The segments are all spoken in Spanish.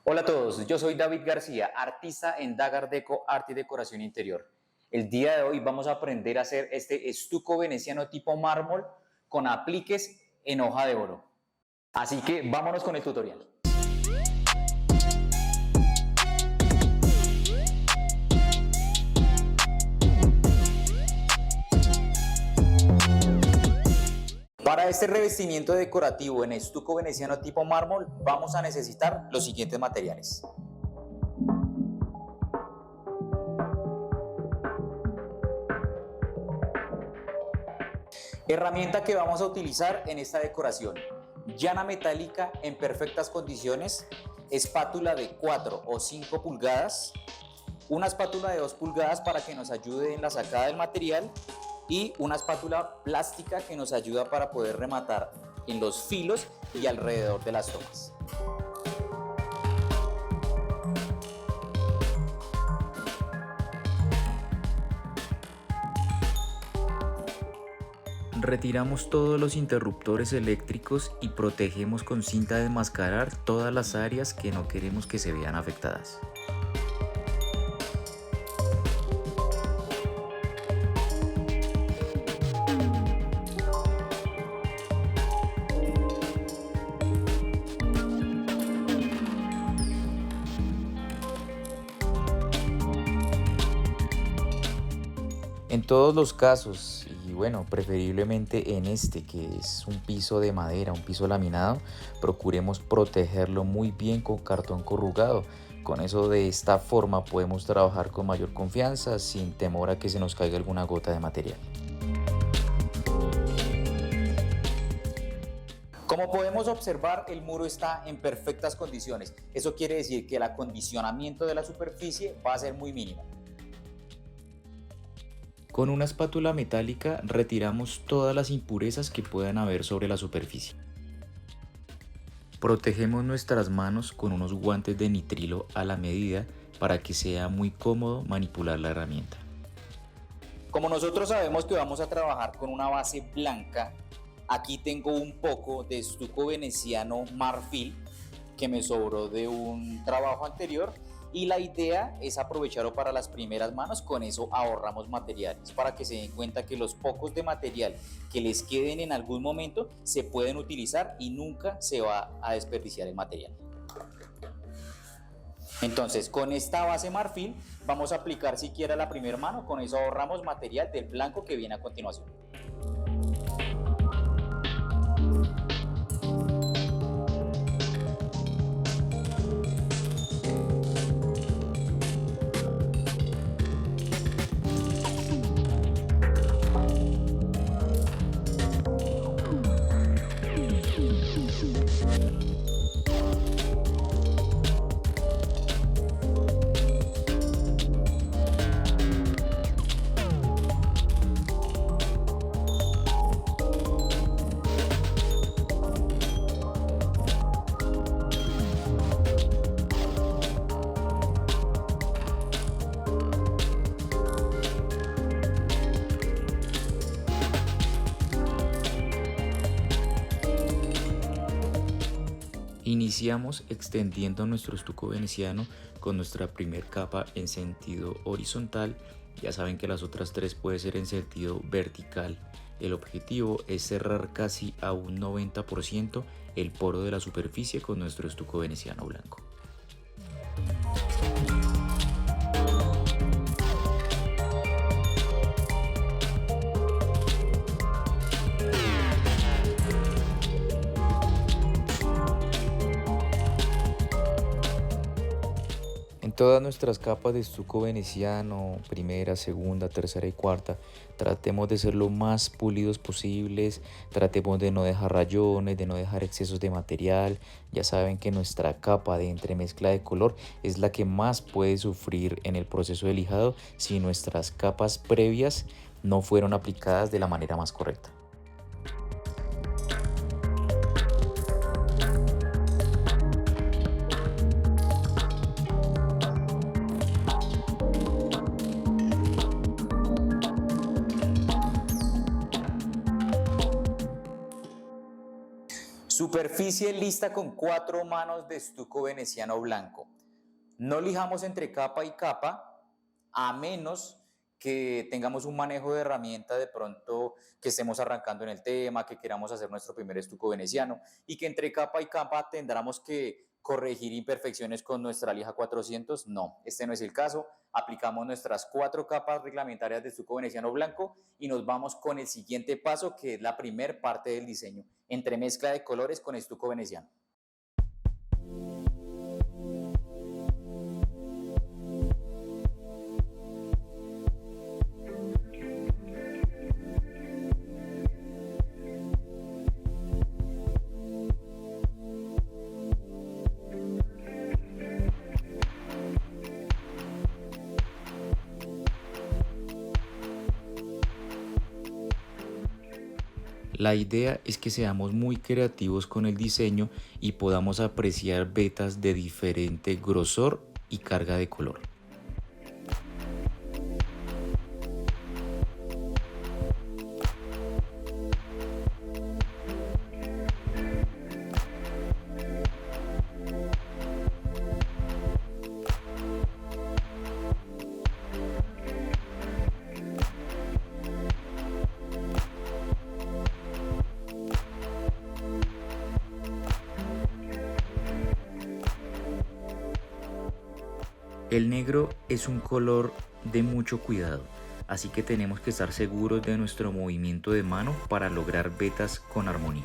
Hola a todos, yo soy David García, artista en Dagar Deco Arte y Decoración Interior. El día de hoy vamos a aprender a hacer este estuco veneciano tipo mármol con apliques en hoja de oro. Así que vámonos con el tutorial. Para este revestimiento decorativo en estuco veneciano tipo mármol vamos a necesitar los siguientes materiales. Herramienta que vamos a utilizar en esta decoración: llana metálica en perfectas condiciones, espátula de 4 o 5 pulgadas, una espátula de 2 pulgadas para que nos ayude en la sacada del material y una espátula plástica que nos ayuda para poder rematar en los filos y alrededor de las tomas. Retiramos todos los interruptores eléctricos y protegemos con cinta de enmascarar todas las áreas que no queremos que se vean afectadas. En todos los casos, y bueno, preferiblemente en este que es un piso de madera, un piso laminado, procuremos protegerlo muy bien con cartón corrugado. Con eso, de esta forma podemos trabajar con mayor confianza sin temor a que se nos caiga alguna gota de material. Como podemos observar, el muro está en perfectas condiciones. Eso quiere decir que el acondicionamiento de la superficie va a ser muy mínimo. Con una espátula metálica retiramos todas las impurezas que puedan haber sobre la superficie. Protegemos nuestras manos con unos guantes de nitrilo a la medida para que sea muy cómodo manipular la herramienta. Como nosotros sabemos que vamos a trabajar con una base blanca, aquí tengo un poco de estuco veneciano marfil que me sobró de un trabajo anterior. Y la idea es aprovecharlo para las primeras manos, con eso ahorramos materiales, para que se den cuenta que los pocos de material que les queden en algún momento se pueden utilizar y nunca se va a desperdiciar el material. Entonces, con esta base marfil vamos a aplicar siquiera la primera mano, con eso ahorramos material del blanco que viene a continuación. Iniciamos extendiendo nuestro estuco veneciano con nuestra primer capa en sentido horizontal. Ya saben que las otras tres pueden ser en sentido vertical. El objetivo es cerrar casi a un 90% el poro de la superficie con nuestro estuco veneciano blanco. En todas nuestras capas de estuco veneciano, primera, segunda, tercera y cuarta, tratemos de ser lo más pulidos posibles, tratemos de no dejar rayones, de no dejar excesos de material. Ya saben que nuestra capa de entremezcla de color es la que más puede sufrir en el proceso de lijado si nuestras capas previas no fueron aplicadas de la manera más correcta. Superficie lista con 4 manos de estuco veneciano blanco. No lijamos entre capa y capa, a menos que tengamos un manejo de herramienta de pronto que estemos arrancando en el tema, que queramos hacer nuestro primer estuco veneciano y que entre capa y capa tendremos que corregir imperfecciones con nuestra lija 400. No, este no es el caso. Aplicamos nuestras 4 capas reglamentarias de estuco veneciano blanco y nos vamos con el siguiente paso, que es la primer parte del diseño, entremezcla de colores con estuco veneciano. La idea es que seamos muy creativos con el diseño y podamos apreciar vetas de diferente grosor y carga de color. El negro es un color de mucho cuidado, así que tenemos que estar seguros de nuestro movimiento de mano para lograr vetas con armonía.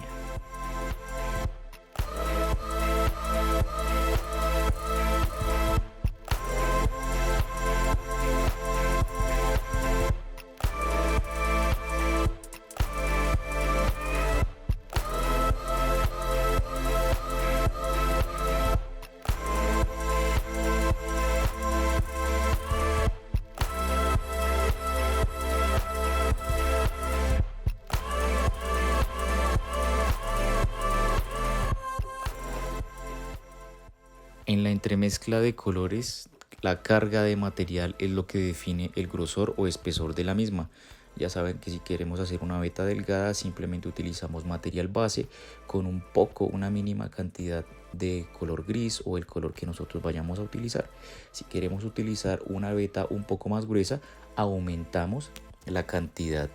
En la entremezcla de colores, la carga de material es lo que define el grosor o espesor de la misma. Ya saben que si queremos hacer una veta delgada, simplemente utilizamos material base con una mínima cantidad de color gris o el color que nosotros vayamos a utilizar. Si queremos utilizar una veta un poco más gruesa, aumentamos la cantidad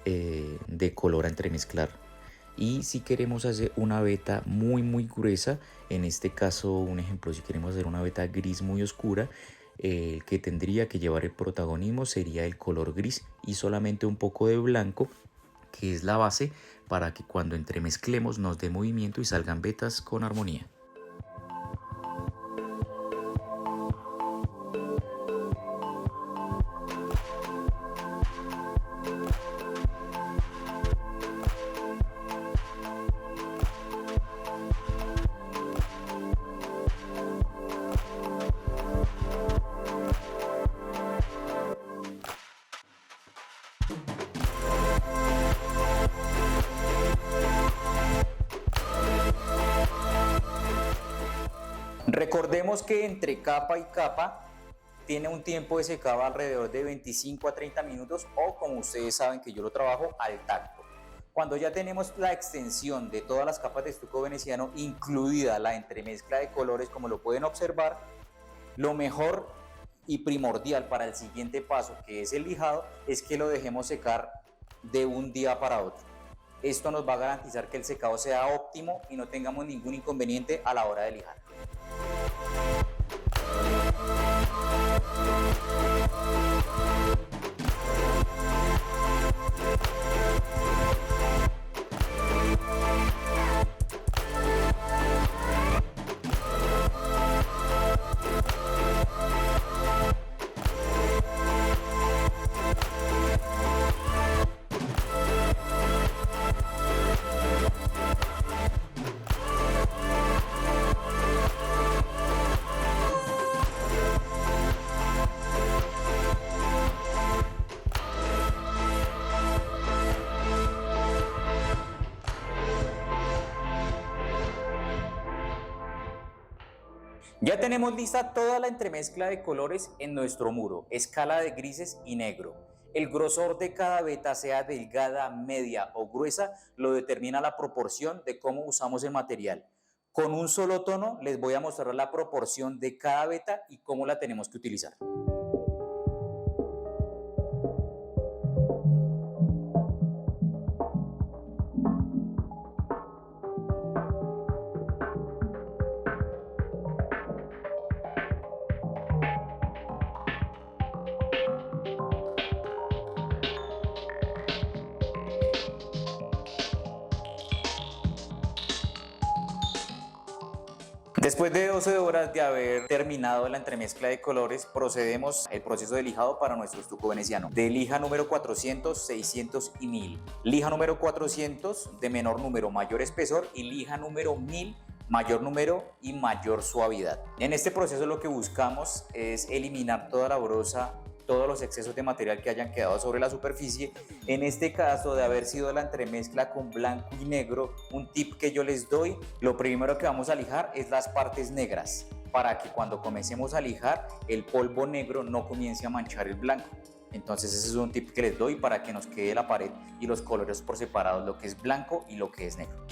de color a entremezclar. Y si queremos hacer una veta muy gruesa, en este caso un ejemplo, si queremos hacer una veta gris muy oscura, el que tendría que llevar el protagonismo sería el color gris y solamente un poco de blanco, que es la base, para que cuando entremezclemos nos dé movimiento y salgan vetas con armonía. Recordemos que entre capa y capa tiene un tiempo de secado alrededor de 25 a 30 minutos o, como ustedes saben que yo lo trabajo, al tacto. Cuando ya tenemos la extensión de todas las capas de estuco veneciano, incluida la entremezcla de colores, como lo pueden observar, lo mejor y primordial para el siguiente paso, que es el lijado, es que lo dejemos secar de un día para otro. Esto nos va a garantizar que el secado sea óptimo y no tengamos ningún inconveniente a la hora de lijar. Ya tenemos lista toda la entremezcla de colores en nuestro muro, escala de grises y negro. El grosor de cada veta, sea delgada, media o gruesa, lo determina la proporción de cómo usamos el material. Con un solo tono les voy a mostrar la proporción de cada veta y cómo la tenemos que utilizar. Después de 12 horas de haber terminado la entremezcla de colores, procedemos al proceso de lijado para nuestro estuco veneciano. De lija número 400, 600 y 1000. Lija número 400 de menor número, mayor espesor, y lija número 1000 mayor número y mayor suavidad. En este proceso lo que buscamos es eliminar toda la brosa, todos los excesos de material que hayan quedado sobre la superficie. En este caso, de haber sido la entremezcla con blanco y negro, un tip que yo les doy: lo primero que vamos a lijar es las partes negras, para que cuando comencemos a lijar el polvo negro no comience a manchar el blanco. Entonces ese es un tip que les doy para que nos quede la pared y los colores por separados, lo que es blanco y lo que es negro.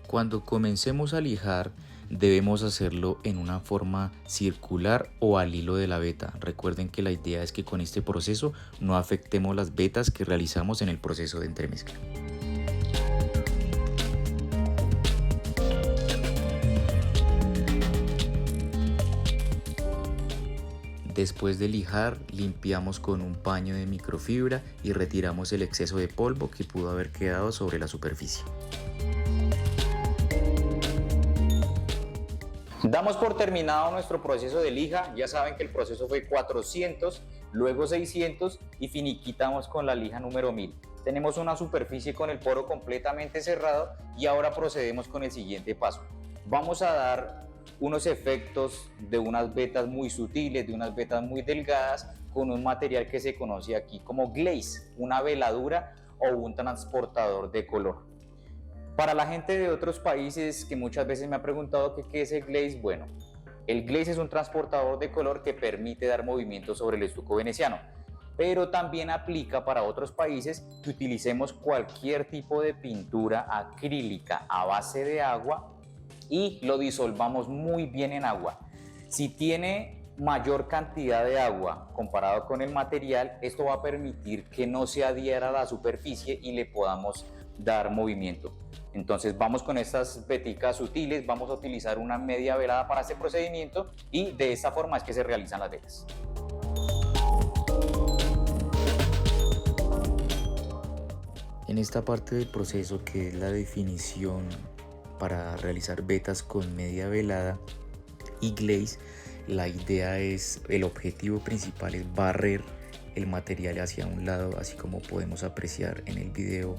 Cuando comencemos a lijar, debemos hacerlo en una forma circular o al hilo de la veta. Recuerden que la idea es que con este proceso no afectemos las vetas que realizamos en el proceso de entremezcla. Después de lijar, limpiamos con un paño de microfibra y retiramos el exceso de polvo que pudo haber quedado sobre la superficie. Damos por terminado nuestro proceso de lija. Ya saben que el proceso fue 400, luego 600 y finiquitamos con la lija número 1000. Tenemos una superficie con el poro completamente cerrado y ahora procedemos con el siguiente paso. Vamos a dar unos efectos de unas vetas muy sutiles, de unas vetas muy delgadas, con un material que se conoce aquí como glaze, una veladura o un transportador de color. Para la gente de otros países que muchas veces me ha preguntado qué es el glaze, bueno, el glaze es un transportador de color que permite dar movimiento sobre el estuco veneciano, pero también aplica para otros países que utilicemos cualquier tipo de pintura acrílica a base de agua y lo disolvamos muy bien en agua. Si tiene mayor cantidad de agua comparado con el material, esto va a permitir que no se adhiera a la superficie y le podamos dar movimiento. Entonces vamos con estas veticas sutiles, vamos a utilizar una media velada para este procedimiento y de esta forma es que se realizan las vetas. En esta parte del proceso, que es la definición para realizar vetas con media velada y glaze, la idea es, el objetivo principal es barrer el material hacia un lado, así como podemos apreciar en el video,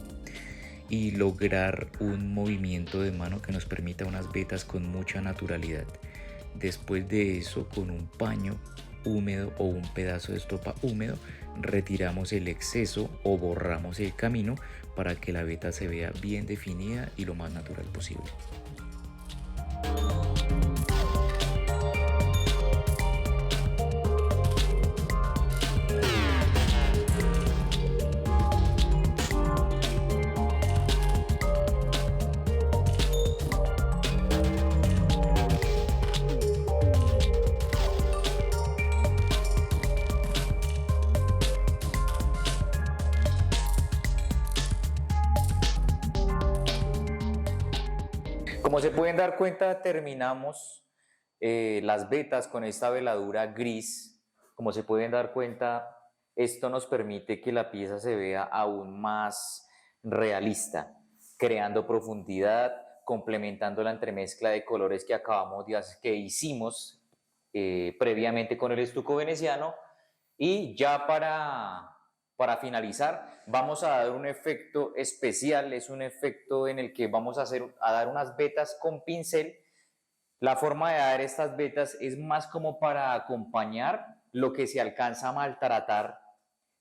y lograr un movimiento de mano que nos permita unas vetas con mucha naturalidad. Después de eso, con un paño húmedo o un pedazo de estopa húmedo, retiramos el exceso o borramos el camino para que la veta se vea bien definida y lo más natural posible. Como se pueden dar cuenta, terminamos las vetas con esta veladura gris. Como se pueden dar cuenta, esto nos permite que la pieza se vea aún más realista, creando profundidad, complementando la entremezcla de colores que hicimos previamente con el estuco veneciano. Y ya para finalizar, vamos a dar un efecto especial. Es un efecto en el que vamos a dar unas vetas con pincel. La forma de dar estas vetas es más como para acompañar lo que se alcanza a maltratar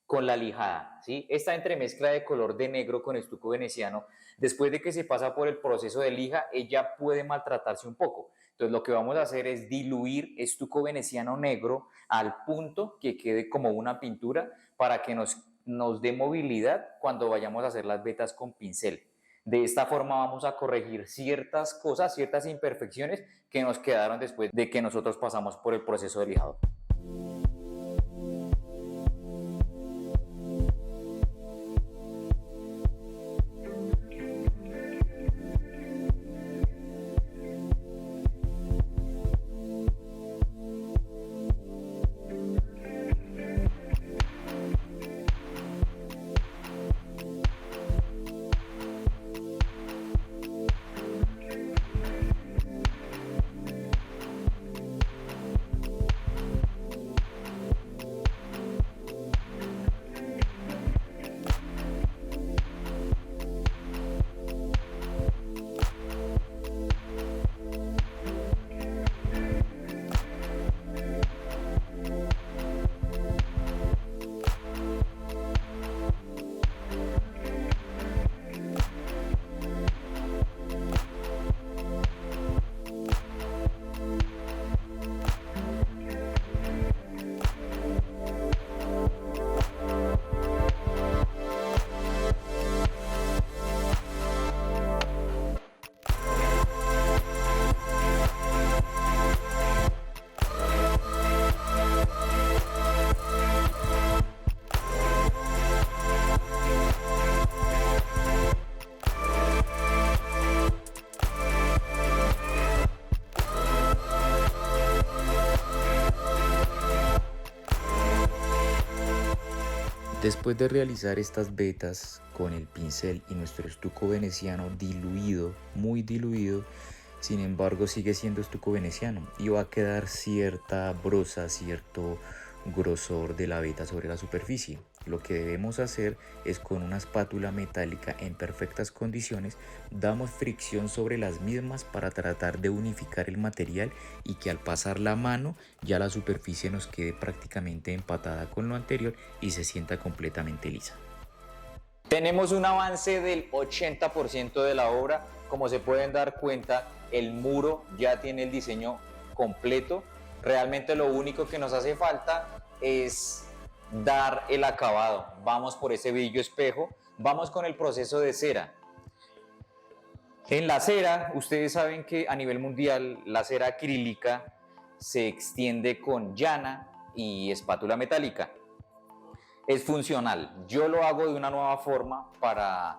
con la lijada, ¿sí? Esta entremezcla de color de negro con estuco veneciano, después de que se pasa por el proceso de lija, ella puede maltratarse un poco. Entonces lo que vamos a hacer es diluir estuco veneciano negro al punto que quede como una pintura para que nos dé movilidad cuando vayamos a hacer las vetas con pincel. De esta forma vamos a corregir ciertas cosas, ciertas imperfecciones que nos quedaron después de que nosotros pasamos por el proceso de lijado. Después de realizar estas vetas con el pincel y nuestro estuco veneciano diluido, muy diluido, sin embargo sigue siendo estuco veneciano y va a quedar cierta brosa, cierto grosor de la veta sobre la superficie. Lo que debemos hacer es con una espátula metálica en perfectas condiciones, damos fricción sobre las mismas para tratar de unificar el material y que al pasar la mano ya la superficie nos quede prácticamente empatada con lo anterior y se sienta completamente lisa. Tenemos un avance del 80% de la obra. Como se pueden dar cuenta, el muro ya tiene el diseño completo. Realmente lo único que nos hace falta es dar el acabado. Vamos por ese brillo espejo, vamos con el proceso de cera. En la cera, ustedes saben que a nivel mundial la cera acrílica se extiende con llana y espátula metálica. Es funcional. Yo lo hago de una nueva forma para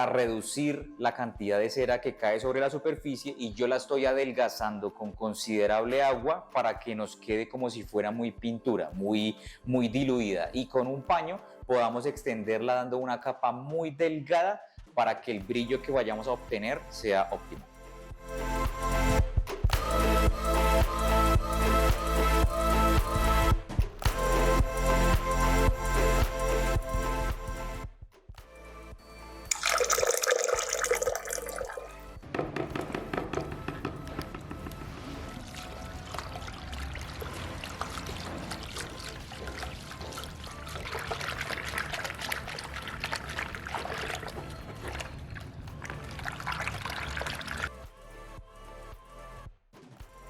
reducir la cantidad de cera que cae sobre la superficie, y yo la estoy adelgazando con considerable agua para que nos quede como si fuera muy pintura, muy diluida, y con un paño podamos extenderla dando una capa muy delgada para que el brillo que vayamos a obtener sea óptimo.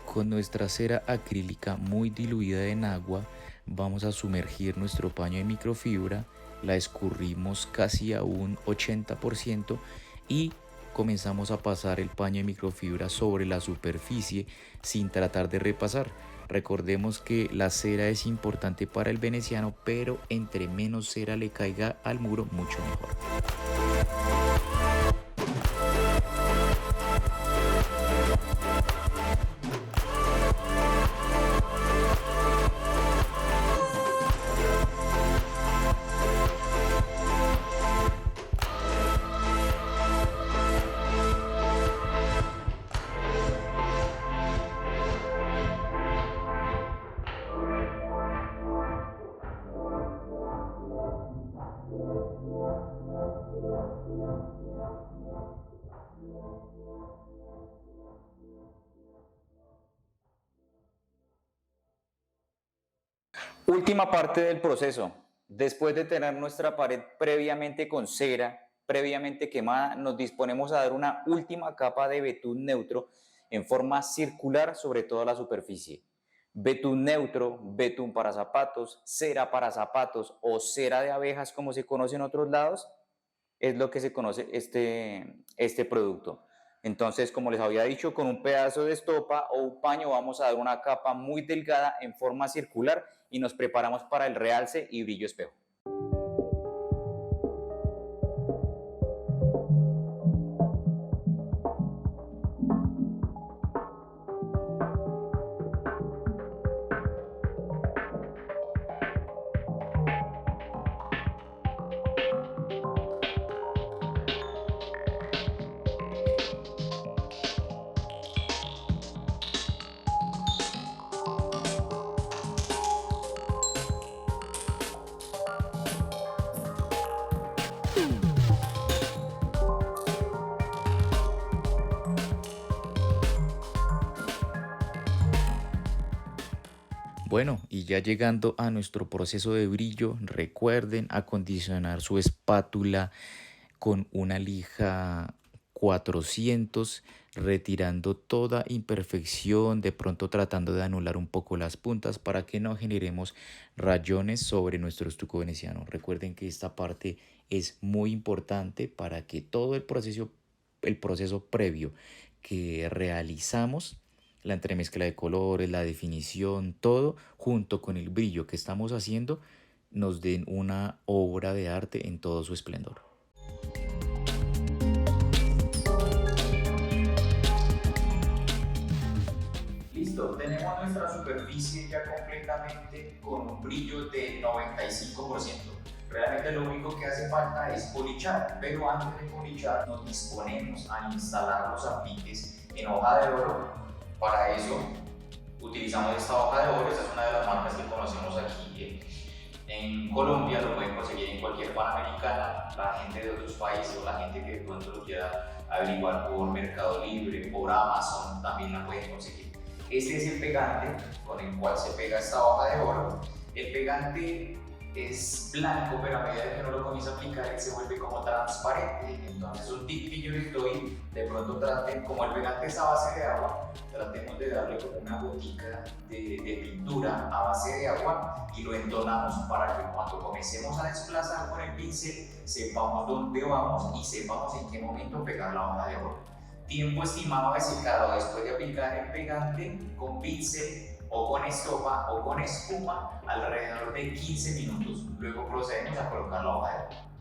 Con nuestra cera acrílica muy diluida en agua, vamos a sumergir nuestro paño de microfibra, la escurrimos casi a un 80% y comenzamos a pasar el paño de microfibra sobre la superficie sin tratar de repasar. Recordemos que la cera es importante para el veneciano, pero entre menos cera le caiga al muro, mucho mejor. Última parte del proceso. Después de tener nuestra pared previamente con cera, previamente quemada, nos disponemos a dar una última capa de betún neutro en forma circular sobre toda la superficie. Betún neutro, betún para zapatos, cera para zapatos o cera de abejas como se conoce en otros lados, es lo que se conoce este producto. Entonces, como les había dicho, con un pedazo de estopa o un paño vamos a dar una capa muy delgada en forma circular y nos preparamos para el realce y brillo espejo. Bueno, y ya llegando a nuestro proceso de brillo, recuerden acondicionar su espátula con una lija 400, retirando toda imperfección, de pronto tratando de anular un poco las puntas para que no generemos rayones sobre nuestro estuco veneciano. Recuerden que esta parte es muy importante para que todo el proceso previo que realizamos, la entremezcla de colores, la definición, todo junto con el brillo que estamos haciendo, nos den una obra de arte en todo su esplendor. Listo, tenemos nuestra superficie ya completamente con un brillo de 95%. Realmente lo único que hace falta es polichar, pero antes de polichar nos disponemos a instalar los apliques en hoja de oro. Para eso utilizamos esta hoja de oro, esta es una de las marcas que conocemos aquí en Colombia, lo pueden conseguir en cualquier Panamericana. La gente de otros países o la gente que de pronto lo quiera averiguar por Mercado Libre, por Amazon, también la pueden conseguir. Este es el pegante con el cual se pega esta hoja de oro. El pegante es blanco, pero a medida que uno lo comienza a aplicar, él se vuelve como transparente. Entonces, un tip que yo les doy, de pronto traten, como el pegante es a base de agua, tratemos de darle como una gotica de pintura a base de agua y lo entonamos para que cuando comencemos a desplazar con el pincel, sepamos dónde vamos y sepamos en qué momento pegar la hoja de oro. Tiempo estimado de secado después de aplicar el pegante con pincel o con estopa o con espuma, alrededor de 15 minutos. Luego procedemos a colocar la hoja de oro.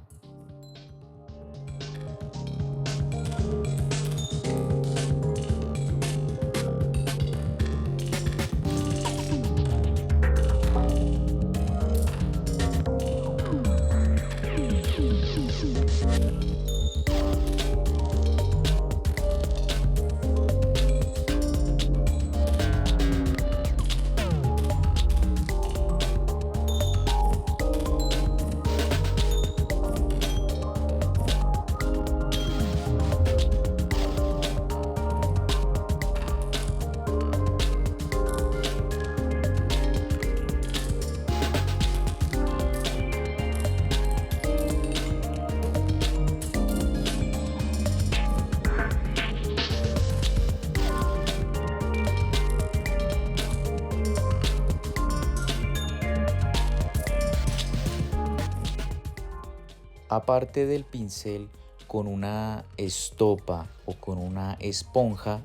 Aparte del pincel, con una estopa o con una esponja,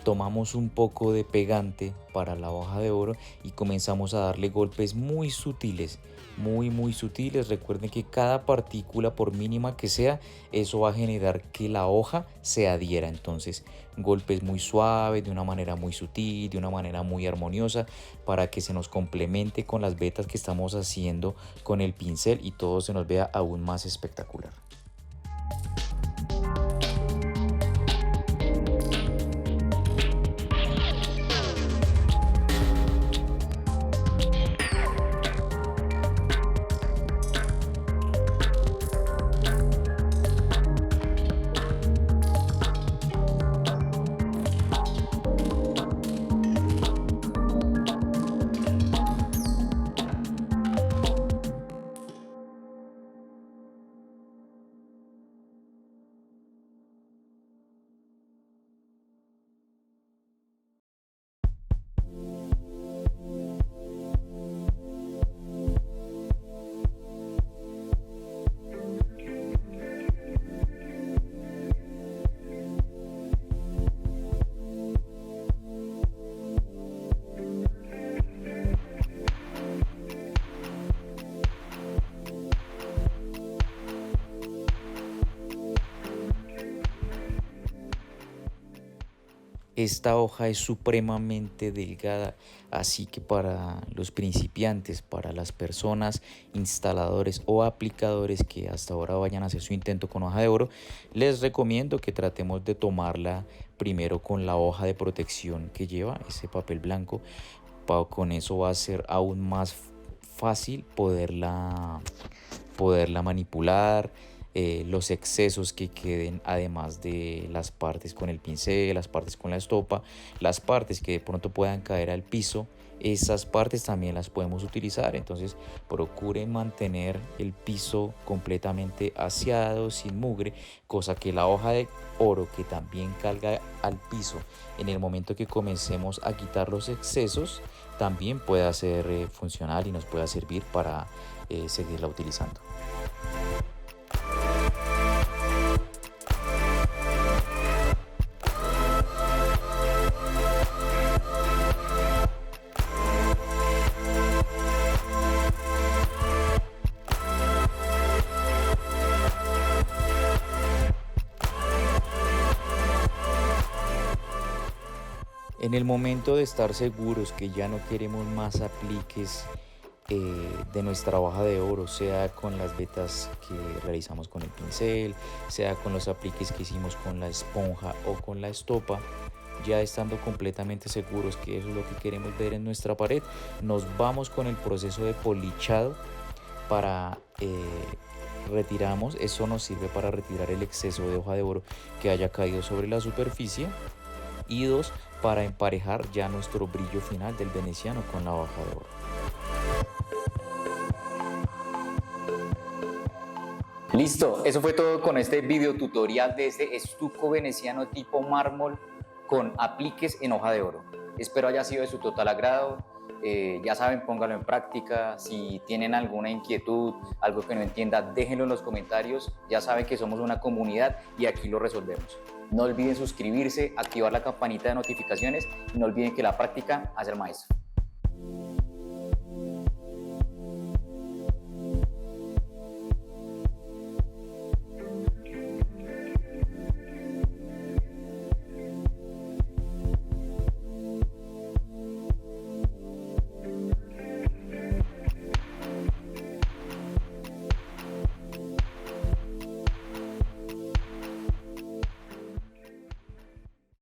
tomamos un poco de pegante para la hoja de oro y comenzamos a darle golpes muy sutiles, muy sutiles. Recuerden que cada partícula, por mínima que sea, eso va a generar que la hoja se adhiera. Entonces, golpes muy suaves, de una manera muy sutil, de una manera muy armoniosa, para que se nos complemente con las vetas que estamos haciendo con el pincel y todo se nos vea aún más espectacular. Esta hoja es supremamente delgada, así que para los principiantes, para las personas, instaladores o aplicadores que hasta ahora vayan a hacer su intento con hoja de oro, les recomiendo que tratemos de tomarla primero con la hoja de protección que lleva ese papel blanco. Con eso va a ser aún más fácil poderla manipular, los excesos que queden, además de las partes con el pincel, las partes con la estopa, las partes que de pronto puedan caer al piso. Esas partes también las podemos utilizar. Entonces procuren mantener el piso completamente aseado, sin mugre, cosa que la hoja de oro que también caiga al piso en el momento que comencemos a quitar los excesos también pueda ser funcional y nos pueda servir para seguirla utilizando. En el momento de estar seguros que ya no queremos más apliques de nuestra hoja de oro, sea con las vetas que realizamos con el pincel, sea con los apliques que hicimos con la esponja o con la estopa, ya estando completamente seguros que eso es lo que queremos ver en nuestra pared, nos vamos con el proceso de polichado para retiramos. Eso nos sirve para retirar el exceso de hoja de oro que haya caído sobre la superficie, y dos, para emparejar ya nuestro brillo final del veneciano con la hoja de oro. Listo, eso fue todo con este video tutorial de este estuco veneciano tipo mármol con apliques en hoja de oro. Espero haya sido de su total agrado. Ya saben, pónganlo en práctica. Si tienen alguna inquietud, algo que no entienda, déjenlo en los comentarios. Ya saben que somos una comunidad y aquí lo resolvemos. No olviden suscribirse, activar la campanita de notificaciones y no olviden que la práctica hace el maestro.